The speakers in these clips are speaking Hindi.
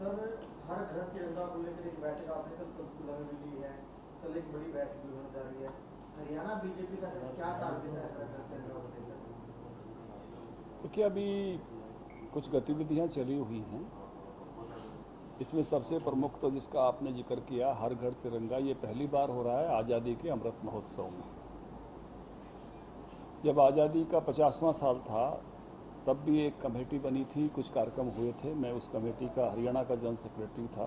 सर, हर घर तिरंगा को लेकर एक बैठक आपने कल पंचकुला में ली है। कल एक बड़ी बैठक भी होने जा रही है। हरियाणा बीजेपी का क्या टारगेट है हर घर तिरंगा को लेकर? देखिए, अभी कुछ गतिविधियां चली हुई हैं। इसमें सबसे प्रमुख तो जिसका आपने जिक्र किया, हर घर तिरंगा, ये पहली बार हो रहा है आज़ादी के अमृत महोत्सव में। जब आज़ादी का 50वां साल था तब भी एक कमेटी बनी थी, कुछ कार्यक्रम हुए थे। मैं उस कमेटी का हरियाणा का जनरल सेक्रेटरी था।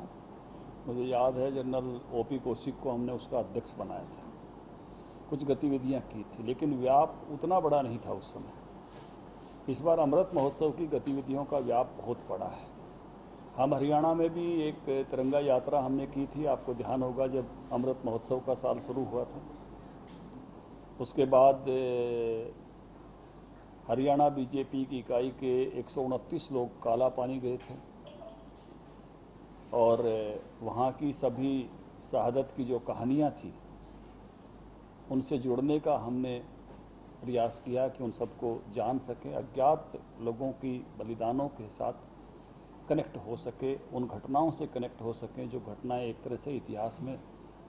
मुझे याद है जनरल ओपी कौशिक को हमने उसका अध्यक्ष बनाया था। कुछ गतिविधियां की थी, लेकिन व्याप उतना बड़ा नहीं था उस समय। इस बार अमृत महोत्सव की गतिविधियों का व्याप बहुत बड़ा है। हम हरियाणा में भी एक तिरंगा यात्रा हमने की थी, आपको ध्यान होगा, जब अमृत महोत्सव का साल शुरू हुआ था। उसके बाद हरियाणा बीजेपी की इकाई के 129 लोग काला पानी गए थे और वहाँ की सभी शहादत की जो कहानियाँ थी उनसे जुड़ने का हमने प्रयास किया कि उन सबको जान सकें, अज्ञात लोगों की बलिदानों के साथ कनेक्ट हो सके, उन घटनाओं से कनेक्ट हो सकें जो घटनाएं एक तरह से इतिहास में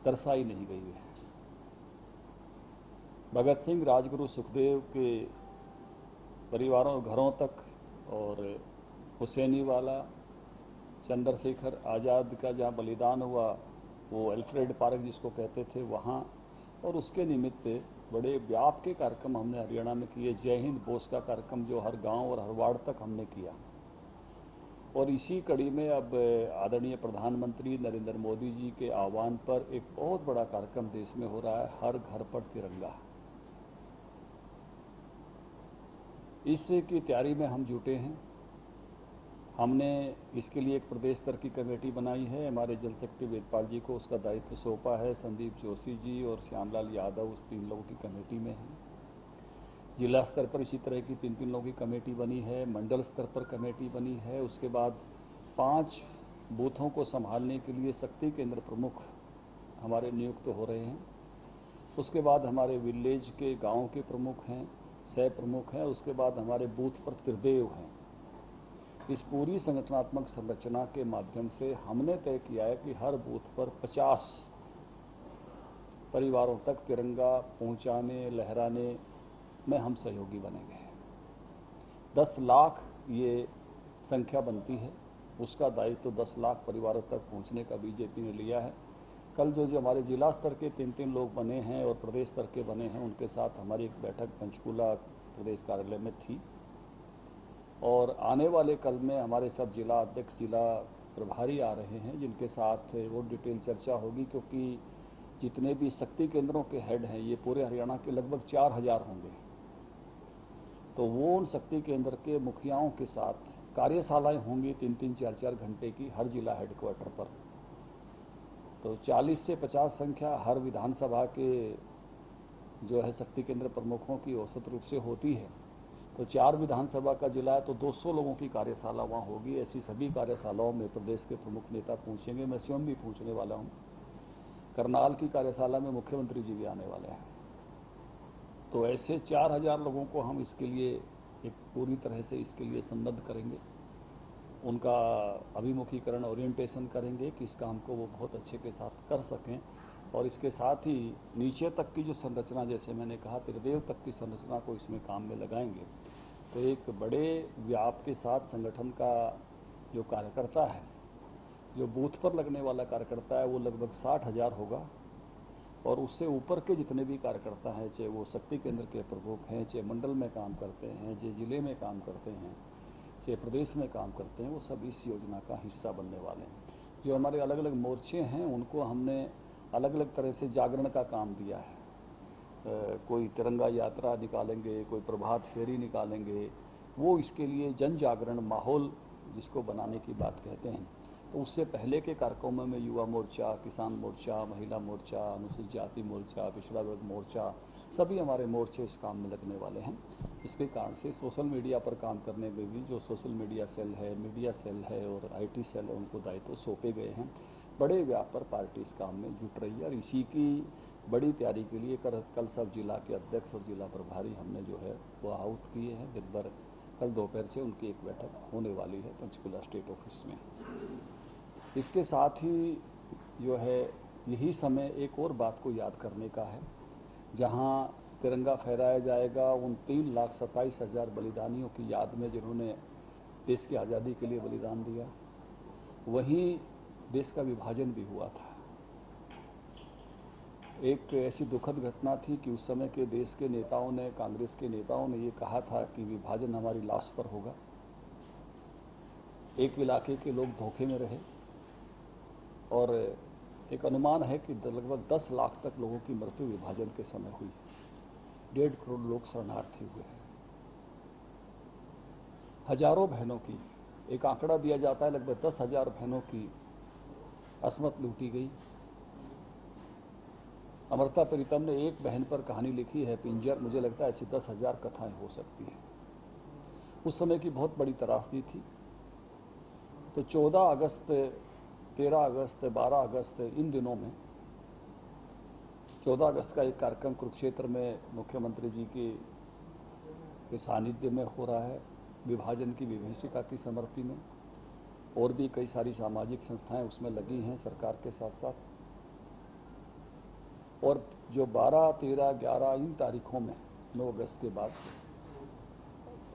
दर्शाई नहीं गई है। भगत सिंह, राजगुरु, सुखदेव के परिवारों घरों तक और हुसैनी वाला, चंद्रशेखर आज़ाद का जहाँ बलिदान हुआ, वो अल्फ्रेड पार्क जिसको कहते थे, वहाँ, और उसके निमित्त बड़े व्याप के कार्यक्रम हमने हरियाणा में किए। जय हिंद बोस का कार्यक्रम जो हर गांव और हर वार्ड तक हमने किया। और इसी कड़ी में अब आदरणीय प्रधानमंत्री नरेंद्र मोदी जी के आह्वान पर एक बहुत बड़ा कार्यक्रम देश में हो रहा है, हर घर पर तिरंगा। इसकी तैयारी में हम जुटे हैं। हमने इसके लिए एक प्रदेश स्तर की कमेटी बनाई है। हमारे जनरल सेक्रेटरी वेदपाल जी को उसका दायित्व सौंपा है। संदीप जोशी जी और श्यामलाल यादव उस 3 लोगों की कमेटी में हैं। जिला स्तर पर इसी तरह की 3-3 लोगों की कमेटी बनी है। मंडल स्तर पर कमेटी बनी है। उसके बाद 5 बूथों को संभालने के लिए शक्ति केंद्र प्रमुख हमारे नियुक्त हो रहे हैं। उसके बाद हमारे विलेज के गांव के प्रमुख हैं, सह प्रमुख हैं। उसके बाद हमारे बूथ पर त्रिदेव हैं। इस पूरी संगठनात्मक संरचना के माध्यम से हमने तय किया है कि हर बूथ पर 50 परिवारों तक तिरंगा पहुंचाने, लहराने में हम सहयोगी बनेंगे। 10 लाख ये संख्या बनती है, उसका दायित्व 10 लाख परिवारों तक पहुंचने का बीजेपी ने लिया है। कल जो हमारे जिला स्तर के 3-3 लोग बने हैं और प्रदेश स्तर के बने हैं, उनके साथ हमारी एक बैठक पंचकुला प्रदेश कार्यालय में थी। और आने वाले कल में हमारे सब जिला अध्यक्ष, जिला प्रभारी आ रहे हैं, जिनके साथ वो डिटेल चर्चा होगी, क्योंकि जितने भी शक्ति केंद्रों के हेड हैं ये पूरे हरियाणा के लगभग 4000 होंगे। तो वो उन शक्ति केंद्र के मुखियाओं के साथ कार्यशालाएं होंगी 3-3, 4-4 घंटे की हर जिला हेडक्वार्टर पर। तो 40 से 50 संख्या हर विधानसभा के जो है शक्ति केंद्र प्रमुखों की औसत रूप से होती है। तो 4 विधानसभा का जिला है तो 200 लोगों की कार्यशाला वहाँ होगी। ऐसी सभी कार्यशालाओं में प्रदेश के प्रमुख नेता पहुँचेंगे। मैं स्वयं भी पहुँचने वाला हूँ। करनाल की कार्यशाला में मुख्यमंत्री जी भी आने वाले हैं। तो ऐसे 4000 लोगों को हम इसके लिए एक पूरी तरह से इसके लिए सन्नद्ध करेंगे, उनका अभिमुखीकरण, ओरिएंटेशन करेंगे कि इस काम को वो बहुत अच्छे के साथ कर सकें। और इसके साथ ही नीचे तक की जो संरचना, जैसे मैंने कहा, त्रिदेव तक की संरचना को इसमें काम में लगाएंगे। तो एक बड़े व्याप के साथ संगठन का जो कार्यकर्ता है, जो बूथ पर लगने वाला कार्यकर्ता है, वो लगभग 60,000 होगा। और उससे ऊपर के जितने भी कार्यकर्ता हैं, चाहे वो शक्ति केंद्र के प्रमुख हैं, चाहे मंडल में काम करते हैं, चाहे जिले में काम करते हैं, चाहे प्रदेश में काम करते हैं, वो सब इस योजना का हिस्सा बनने वाले हैं। जो हमारे अलग अलग मोर्चे हैं उनको हमने अलग अलग तरह से जागरण का काम दिया है। कोई तिरंगा यात्रा निकालेंगे, कोई प्रभात फेरी निकालेंगे। वो इसके लिए जन जागरण माहौल जिसको बनाने की बात कहते हैं। तो उससे पहले के कार्यक्रमों में युवा मोर्चा, किसान मोर्चा, महिला मोर्चा, अनुसूचित जाति मोर्चा, पिछड़ा वर्ग मोर्चा, सभी हमारे मोर्चे इस काम में लगने वाले हैं। इसके कारण से सोशल मीडिया पर काम करने में भी जो सोशल मीडिया सेल है, मीडिया सेल है और IT सेल है, उनको दायित्व सौंपे गए हैं। बड़े व्याप पर पार्टी इस काम में जुट रही है और इसी की बड़ी तैयारी के लिए कल सब जिला के अध्यक्ष और जिला प्रभारी हमने जो है वो आउट किए हैं। दिन भर कल दोपहर से उनकी एक बैठक होने वाली है पंचकुला स्टेट ऑफिस में। इसके साथ ही जो है यही समय एक और बात को याद करने का है, जहां तिरंगा फहराया जाएगा उन 3,27,000 बलिदानियों की याद में जिन्होंने देश की आज़ादी के लिए बलिदान दिया। वहीं देश का विभाजन भी हुआ था। एक ऐसी दुखद घटना थी कि उस समय के देश के नेताओं ने, कांग्रेस के नेताओं ने ये कहा था कि विभाजन हमारी लाश पर होगा। एक इलाके के लोग धोखे में रहे और एक अनुमान है कि लगभग 10 लाख तक लोगों की मृत्यु विभाजन के समय हुई। 1.5 करोड़ लोग शरणार्थी हुए हैं। हजारों बहनों की, एक आंकड़ा दिया जाता है लगभग 10,000 बहनों की अस्मत लूटी गई। अमृता प्रीतम ने एक बहन पर कहानी लिखी है पिंजर, मुझे लगता है ऐसी 10,000 कथाएं हो सकती हैं। उस समय की बहुत बड़ी त्रासदी थी। तो 14 अगस्त, 13 अगस्त, 12 अगस्त, इन दिनों में 14 अगस्त का एक कार्यक्रम कुरुक्षेत्र में मुख्यमंत्री जी के सानिध्य में हो रहा है, विभाजन की विभीषिका की स्मृति में। और भी कई सारी सामाजिक संस्थाएं उसमें लगी हैं सरकार के साथ साथ। और जो 12, 13, 11 इन तारीखों में 9 अगस्त के बाद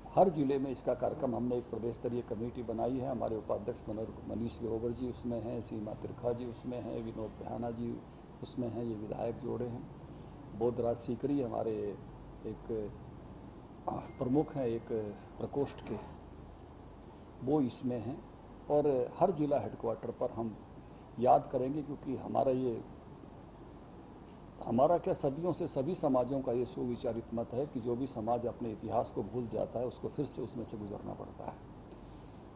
हर जिले में इसका कार्यक्रम, हमने एक प्रदेश स्तरीय कमेटी बनाई है। हमारे उपाध्यक्ष मनीष ग्रोवर जी उसमें हैं, सीमा त्रिखा जी उसमें हैं, विनोद बिहाना जी उसमें हैं, ये विधायक जोड़े हैं। बोधराज सीकरी हमारे एक प्रमुख हैं, एक प्रकोष्ठ के, वो इसमें हैं। और हर जिला हेडक्वार्टर पर हम याद करेंगे, क्योंकि हमारा क्या सदियों से सभी समाजों का ये सुविचारित मत है कि जो भी समाज अपने इतिहास को भूल जाता है उसको फिर से उसमें से गुजरना पड़ता है।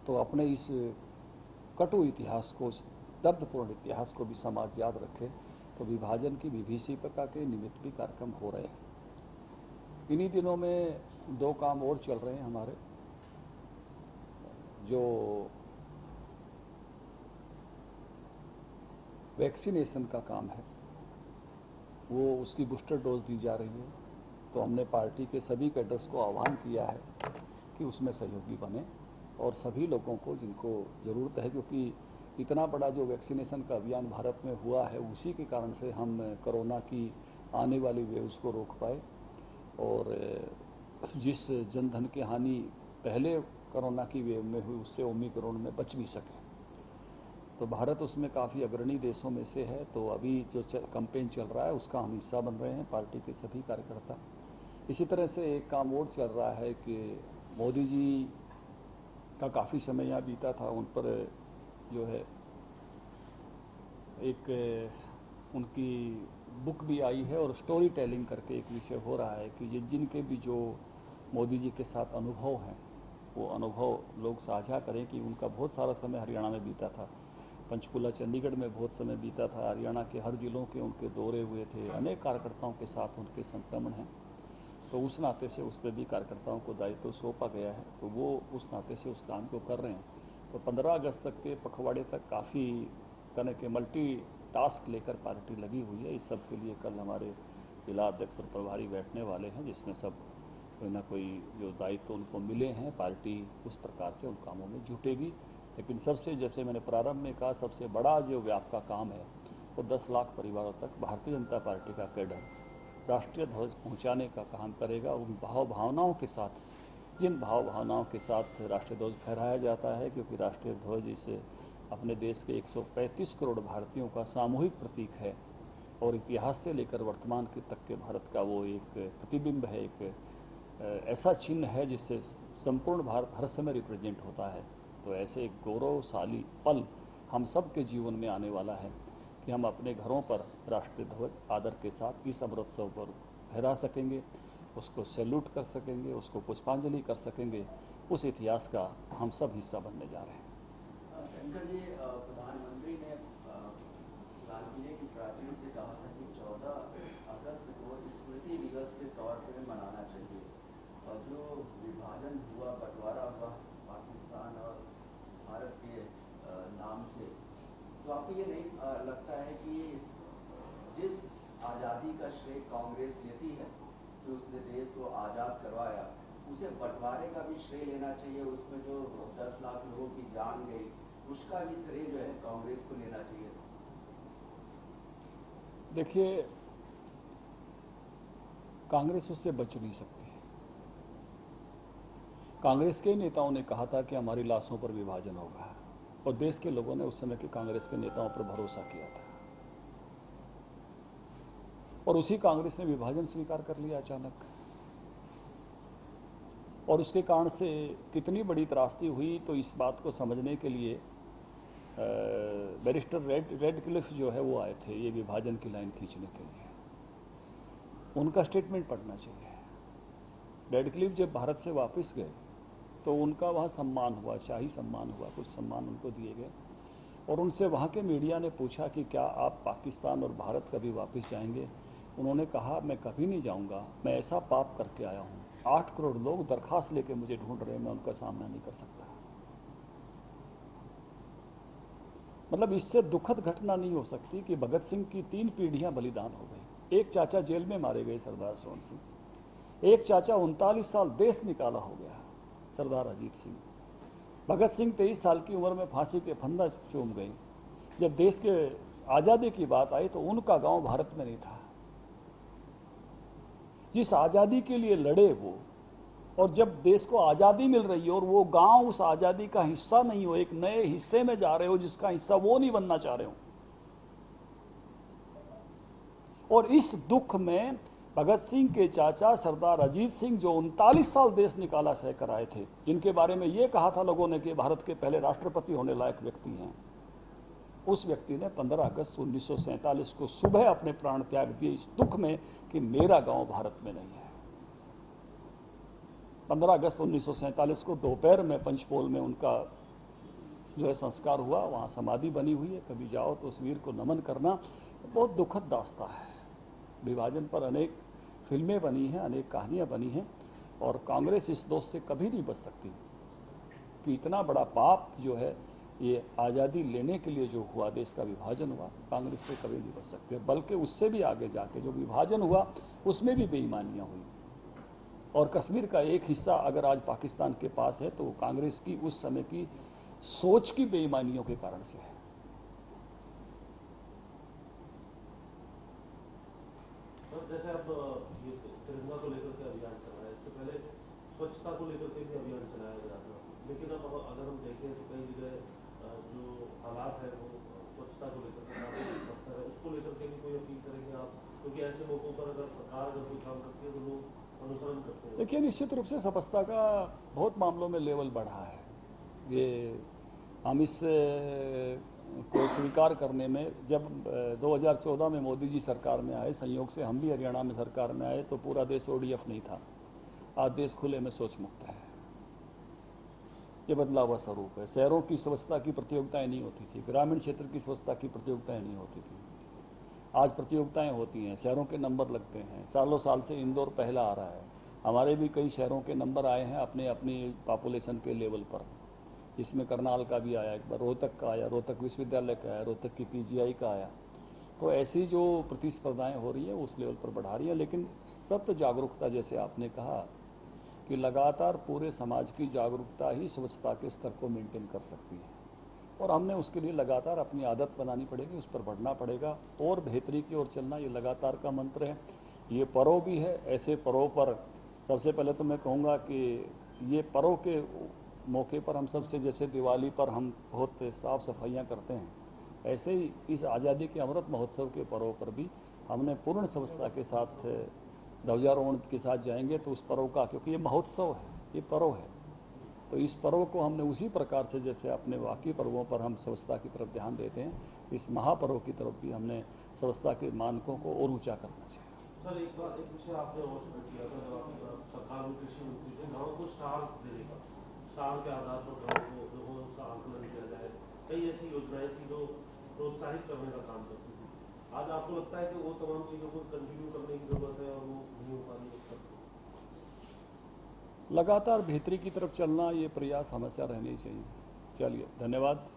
तो अपने इस कटु इतिहास को, इस दर्दपूर्ण इतिहास को भी समाज याद रखे। तो विभाजन की विभीषिका के निमित्त भी कार्यक्रम हो रहे हैं। इन्हीं दिनों में 2 काम और चल रहे हैं हमारे। जो वैक्सीनेशन का काम है वो, उसकी बूस्टर डोज दी जा रही है। तो हमने पार्टी के सभी कैडर्स को आह्वान किया है कि उसमें सहयोगी बने और सभी लोगों को जिनको ज़रूरत है, क्योंकि इतना बड़ा जो वैक्सीनेशन का अभियान भारत में हुआ है उसी के कारण से हम कोरोना की आने वाली वेव्स को रोक पाए। और जिस जनधन की हानि पहले कोरोना की वेव में हुई उससे ओमिक्रॉन में बच भी सके। तो भारत उसमें काफ़ी अग्रणी देशों में से है। तो अभी जो कैंपेन चल रहा है उसका हम हिस्सा बन रहे हैं, पार्टी के सभी कार्यकर्ता। इसी तरह से एक काम और चल रहा है कि मोदी जी का काफ़ी समय यहाँ बीता था, उन पर जो है एक उनकी बुक भी आई है और स्टोरी टेलिंग करके एक विषय हो रहा है कि जिनके भी जो मोदी जी के साथ अनुभव हैं वो अनुभव लोग साझा करें कि उनका बहुत सारा समय हरियाणा में बीता था, पंचकुला चंडीगढ़ में बहुत समय बीता था, हरियाणा के हर जिलों के उनके दौरे हुए थे, अनेक कार्यकर्ताओं के साथ उनके संक्रमण हैं। तो उस नाते से उस पर भी कार्यकर्ताओं को दायित्व सौंपा गया है, तो वो उस नाते से उस काम को कर रहे हैं। तो 15 अगस्त तक के पखवाड़े तक काफ़ी तरह के मल्टी टास्क लेकर पार्टी लगी हुई है। इस सब के लिए कल हमारे जिला अध्यक्ष और प्रभारी बैठने वाले हैं, जिसमें सब कोई ना कोई जो दायित्व उनको मिले हैं, पार्टी उस प्रकार से उन कामों में जुटेगी। लेकिन सबसे, जैसे मैंने प्रारंभ में कहा, सबसे बड़ा जो व्याप का काम है वो 10 लाख परिवारों तक भारतीय जनता पार्टी का कैडर राष्ट्रीय ध्वज पहुंचाने का काम करेगा। उन भाव भावनाओं के साथ, जिन भाव भावनाओं के साथ राष्ट्रीय ध्वज फहराया जाता है, क्योंकि राष्ट्रीय ध्वज इस अपने देश के 135 करोड़ भारतीयों का सामूहिक प्रतीक है और इतिहास से लेकर वर्तमान के तक के भारत का वो एक प्रतिबिंब है, एक ऐसा चिन्ह है जिससे संपूर्ण भारत हर समय रिप्रेजेंट होता है। तो ऐसे एक गौरवशाली पल हम सब के जीवन में आने वाला है कि हम अपने घरों पर राष्ट्रीय ध्वज आदर के साथ इस अमृतसर पर फहरा सकेंगे, उसको सैल्यूट कर सकेंगे, उसको पुष्पांजलि कर सकेंगे। उस इतिहास का हम सब हिस्सा बनने जा रहे हैं। शंकर जी, प्रधानमंत्री ने लाल किले की प्राचीर से कहा था कि 14 अगस्त को स्मृति दिवस के तौर पर मनाना चाहिए। और जो विभाजन हुआ, बंटवारा हुआ पाकिस्तान और भारत के नाम से, तो आपको ये नहीं लगता है कि जिस आज़ादी का श्रेय कांग्रेस लेती है, जो उसने देश को आज़ाद करवाया, उसे बंटवारे का भी श्रेय लेना चाहिए? उसमें जो 10 लाख लोगों की जान गई, उसका भी श्रेय जो है कांग्रेस को लेना चाहिए। देखिए, कांग्रेस उससे बच नहीं सकती। कांग्रेस के नेताओं ने कहा था कि हमारी लाशों पर विभाजन होगा, और देश के लोगों ने उस समय के कांग्रेस के नेताओं पर भरोसा किया था, और उसी कांग्रेस ने विभाजन स्वीकार कर लिया अचानक। और उसके कारण से कितनी बड़ी त्रासदी हुई, तो इस बात को समझने के लिए बैरिस्टर रेडक्लिफ जो है वो आए थे ये विभाजन की लाइन खींचने के लिए। उनका स्टेटमेंट पढ़ना चाहिए। रेडक्लिफ जब भारत से वापस गए तो उनका वहाँ सम्मान हुआ, शाही सम्मान हुआ, कुछ सम्मान उनको दिए गए, और उनसे वहाँ के मीडिया ने पूछा कि क्या आप पाकिस्तान और भारत कभी वापस जाएंगे। उन्होंने कहा, मैं कभी नहीं जाऊँगा, मैं ऐसा पाप करके आया हूँ, 8 करोड़ लोग दरखास्त लेके मुझे ढूंढ रहे हैं, मैं उनका सामना नहीं कर सकता। मतलब इससे दुखद घटना नहीं हो सकती कि भगत सिंह की 3 पीढ़ियां बलिदान हो गई। एक चाचा जेल में मारे गए, सरदार सोहन सिंह। एक चाचा 39 साल देश निकाला हो गया, सरदार अजीत सिंह। भगत सिंह 23 साल की उम्र में फांसी के फंदा चूम गए। जब देश के आज़ादी की बात आई तो उनका गांव भारत में नहीं था। जिस आज़ादी के लिए लड़े वो, और जब देश को आज़ादी मिल रही है और वो गांव उस आज़ादी का हिस्सा नहीं हो, एक नए हिस्से में जा रहे हो जिसका हिस्सा वो नहीं बनना चाह रहे हो, और इस दुख में भगत सिंह के चाचा सरदार अजीत सिंह जो 39 साल देश निकाला सह कर आए थे, जिनके बारे में ये कहा था लोगों ने कि भारत के पहले राष्ट्रपति होने लायक व्यक्ति हैं, उस व्यक्ति ने 15 अगस्त 1947 को सुबह अपने प्राण त्याग दिए इस दुख में कि मेरा गांव भारत में नहीं है। 15 अगस्त 1947 को दोपहर में पंचपोल में उनका जो है संस्कार हुआ। वहाँ समाधि बनी हुई है, कभी जाओ तो उस वीर को नमन करना। बहुत दुखद दास्ता है। विभाजन पर अनेक फिल्में बनी हैं, अनेक कहानियाँ बनी हैं, और कांग्रेस इस दोष से कभी नहीं बच सकती कि इतना बड़ा पाप जो है ये आज़ादी लेने के लिए जो हुआ, देश का विभाजन हुआ, कांग्रेस से कभी नहीं बच सकते। बल्कि उससे भी आगे जाके जो विभाजन हुआ उसमें भी बेईमानियाँ हुई, और कश्मीर का एक हिस्सा अगर आज पाकिस्तान के पास है तो कांग्रेस की उस समय की सोच की बेईमानियों के कारण से है। जैसे आप ये तिरंगा को लेकर के अभियान चल रहा है, इससे पहले स्वच्छता को लेकर के भी अभियान चलाया गया था, लेकिन अब अगर हम देखें तो कई जगह जो हालात है वो स्वच्छता को लेकर के उसको लेकर के भी कोई अपील करेंगे आप, क्योंकि ऐसे मौकों पर अगर सरकार अगर कोई काम करती है तो लोग अनुसरण करते हैं। देखिए, निश्चित रूप से स्वच्छता का बहुत मामलों में लेवल बढ़ा है। ये हम इस को स्वीकार करने में, जब 2014 में मोदी जी सरकार में आए, संयोग से हम भी हरियाणा में सरकार में आए, तो पूरा देश ODF नहीं था। आज देश खुले में शौच मुक्त है। ये बदलाव का स्वरूप है। शहरों की स्वच्छता की प्रतियोगिताएं नहीं होती थी, ग्रामीण क्षेत्र की स्वच्छता की प्रतियोगिताएं नहीं होती थी। आज प्रतियोगिताएं होती हैं, शहरों के नंबर लगते हैं। सालों साल से इंदौर पहला आ रहा है। हमारे भी कई शहरों के नंबर आए हैं अपने अपनी पॉपुलेशन के लेवल पर। इसमें करनाल का भी आया, एक बार रोहतक का आया, रोहतक विश्वविद्यालय का आया, रोहतक की PGI का आया। तो ऐसी जो प्रतिस्पर्धाएं हो रही है उस लेवल पर बढ़ा रही है। लेकिन सत्य जागरूकता, जैसे आपने कहा कि लगातार पूरे समाज की जागरूकता ही स्वच्छता के स्तर को मेंटेन कर सकती है, और हमने उसके लिए लगातार अपनी आदत बनानी पड़ेगी, उस पर बढ़ना पड़ेगा, और बेहतरी की ओर चलना ये लगातार का मंत्र है। ये पर्व भी है। ऐसे पर्व पर सबसे पहले तो मैं कहूँगा कि ये पर्व के मौके पर हम सबसे, जैसे दिवाली पर हम बहुत साफ सफाइयाँ करते हैं, ऐसे ही इस आज़ादी के अमृत महोत्सव के पर्व पर भी हमने पूर्ण स्वच्छता के साथ ध्वजारोहण के साथ जाएंगे। तो उस पर्व का, क्योंकि ये महोत्सव है, ये पर्व है, तो इस पर्व को हमने उसी प्रकार से जैसे अपने बाकी पर्वों पर हम स्वच्छता की तरफ ध्यान देते हैं, इस महापर्व की तरफ भी हमने स्वच्छता के मानकों को और ऊंचा करना चाहिए। सर, एक विषय आपने और किया था, जब आप सरकार में कृषि मंत्री थे, गाँव को स्टार्स देने का, स्टार के आधार पर गाँव को लोगों का आकलन किया जाए, कई ऐसी योजनाएं थी जो प्रोत्साहित करने का काम करती थी। आज आपको लगता है कि वो तमाम चीज़ों को कंटिन्यू करने की जरूरत है और वो नहीं हो पा रही है? लगातार बेहतरी की तरफ चलना, ये प्रयास हमेशा रहने चाहिए। चलिए, धन्यवाद।